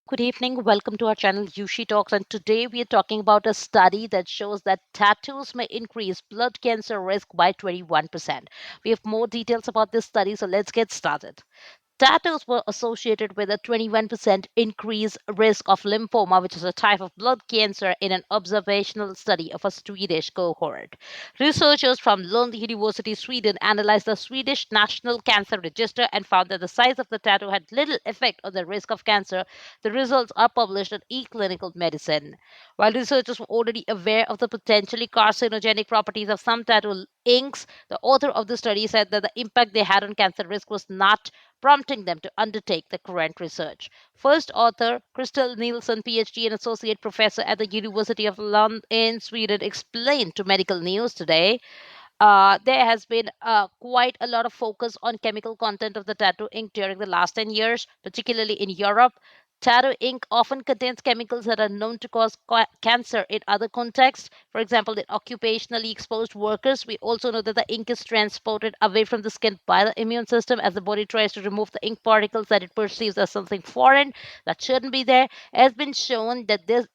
Good evening. Welcome to our channel Yushi Talks. And today we are talking about a study that shows that tattoos may increase blood cancer risk by 21%. We have more details about this study, so let's get started. Tattoos were associated with a 21% increased risk of lymphoma, which is a type of blood cancer, in an observational study of a Swedish cohort. Researchers from Lund University, Sweden, analyzed the Swedish National Cancer Register and found that the size of the tattoo had little effect on the risk of cancer. The results are published in eClinical Medicine. While researchers were already aware of the potentially carcinogenic properties of some tattoo inks, the author of the study said that the impact they had on cancer risk was not prompting them to undertake the current research. First author, Crystal Nielsen, PhD and associate professor at the University of Lund in Sweden, explained to Medical News today there has been quite a lot of focus on chemical content of the tattoo ink during the last 10 years, particularly in Europe. Tattoo ink often contains chemicals that are known to cause cancer in other contexts. For example, in occupationally exposed workers, we also know that the ink is transported away from the skin by the immune system as the body tries to remove the ink particles that it perceives as something foreign that shouldn't be there. It has been shown that this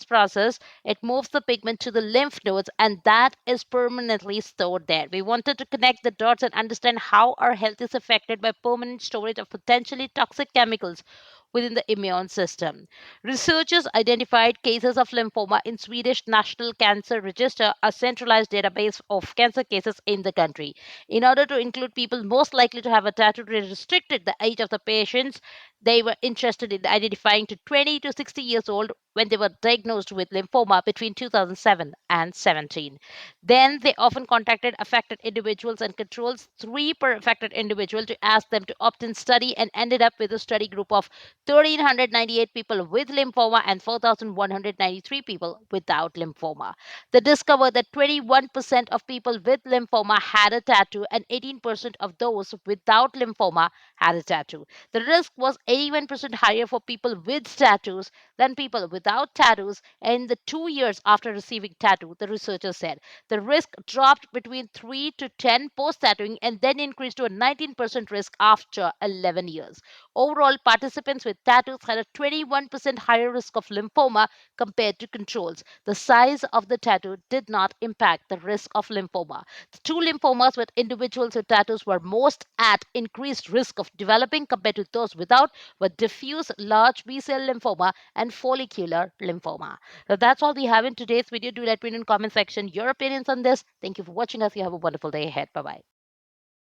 process it moves the pigment to the lymph nodes, and that is permanently stored there. We wanted to connect the dots and understand how our health is affected by permanent storage of potentially toxic chemicals within the immune system. Researchers identified cases of lymphoma in Swedish National Cancer Register, a centralized database of cancer cases in the country. In order to include people most likely to have a tattoo, they restricted the age of the patients. They were interested in identifying to 20 to 60 years old when they were diagnosed with lymphoma between 2007 and 17. Then they often contacted affected individuals and controls, three per affected individual, to ask them to opt in study, and ended up with a study group of 1,398 people with lymphoma and 4,193 people without lymphoma. They discovered that 21% of people with lymphoma had a tattoo, and 18% of those without lymphoma had a tattoo. The risk was 81% higher for people with tattoos than people without tattoos in the 2 years after receiving tattoo, the researchers said. The risk dropped between 3 to 10 post tattooing and then increased to a 19% risk after 11 years. Overall, participants with tattoos had a 21% higher risk of lymphoma compared to controls. The size of the tattoo did not impact the risk of lymphoma. The two lymphomas with individuals with tattoos were most at increased risk of developing compared to those without were diffuse large B cell lymphoma and follicular lymphoma. So that's all we have in today's video. Do let me know in the comment section your opinions on this. Thank you for watching us. You have a wonderful day ahead. Bye bye.